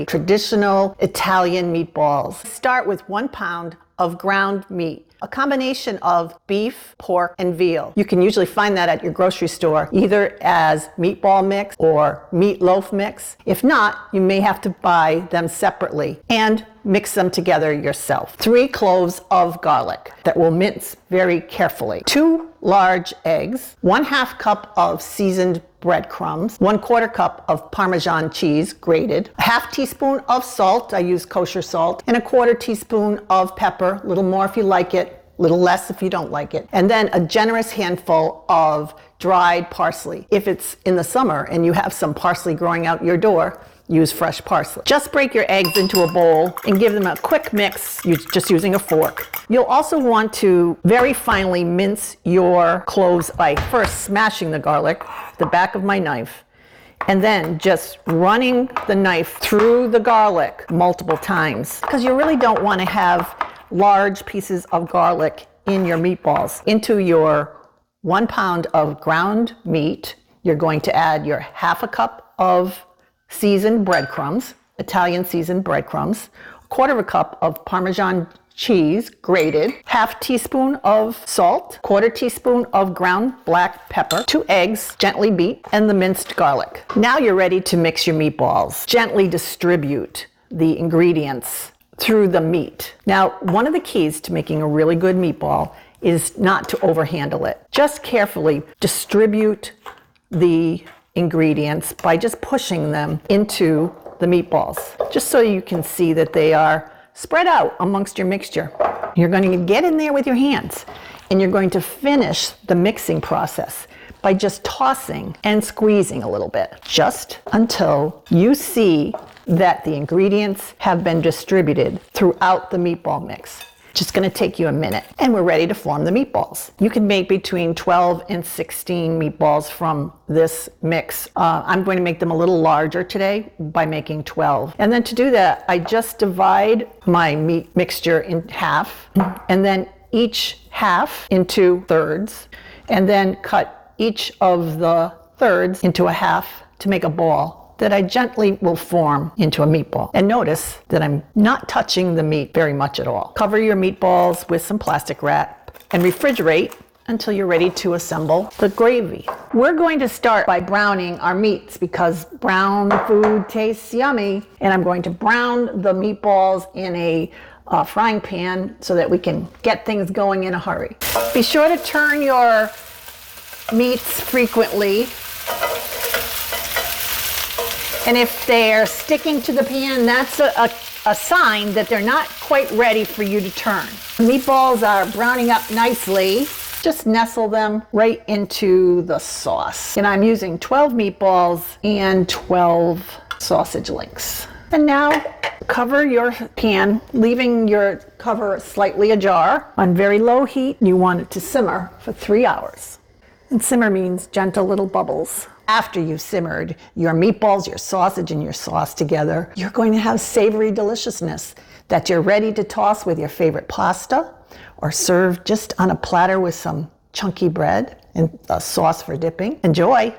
Traditional Italian meatballs. Start with 1 pound of ground meat, a combination of beef, pork, and veal. You can usually find that at your grocery store, either as meatball mix or meatloaf mix. If not, you may have to buy them separately and mix them together yourself. 3 cloves of garlic that will mince very carefully. 2 large eggs, 1/2 cup of seasoned breadcrumbs, 1/4 cup of Parmesan cheese grated, a 1/2 teaspoon of salt, I use kosher salt, and a 1/4 teaspoon of pepper, a little more if you like it, a little less if you don't like it, and then a generous handful of dried parsley. If it's in the summer and you have some parsley growing out your door, use fresh parsley. Just break your eggs into a bowl and give them a quick mix, just using a fork. You'll also want to very finely mince your cloves by first smashing the garlic, the back of my knife, and then just running the knife through the garlic multiple times, because you really don't want to have large pieces of garlic in your meatballs. Into your 1 pound of ground meat, you're going to add your 1/2 cup of seasoned breadcrumbs, Italian seasoned breadcrumbs, 1/4 cup of Parmesan cheese grated, 1/2 teaspoon of salt, 1/4 teaspoon of ground black pepper, 2 eggs gently beat, and the minced garlic. Now you're ready to mix your meatballs. Gently distribute the ingredients through the meat. Now, one of the keys to making a really good meatball is not to overhandle it. Just carefully distribute the ingredients by just pushing them into the meatballs, just so you can see that they are spread out amongst your mixture. You're going to get in there with your hands, and you're going to finish the mixing process by just tossing and squeezing a little bit, just until you see that the ingredients have been distributed throughout the meatball mix. Just going to take you a minute, and we're ready to form the meatballs. You can make between 12 and 16 meatballs from this mix. I'm going to make them a little larger today by making 12. And then to do that, I just divide my meat mixture in half, and then each half into thirds, and then cut each of the thirds into a half to make a ball that I gently will form into a meatball. And notice that I'm not touching the meat very much at all. Cover your meatballs with some plastic wrap and refrigerate until you're ready to assemble the gravy. We're going to start by browning our meats because brown food tastes yummy. And I'm going to brown the meatballs in a frying pan so that we can get things going in a hurry. Be sure to turn your meats frequently. And if they're sticking to the pan, that's a sign that they're not quite ready for you to turn. Meatballs are browning up nicely. Just nestle them right into the sauce. And I'm using 12 meatballs and 12 sausage links. And now cover your pan, leaving your cover slightly ajar. On very low heat, you want it to simmer for 3 hours. And simmer means gentle little bubbles. After you've simmered your meatballs, your sausage, and your sauce together, you're going to have savory deliciousness that you're ready to toss with your favorite pasta or serve just on a platter with some chunky bread and a sauce for dipping. Enjoy!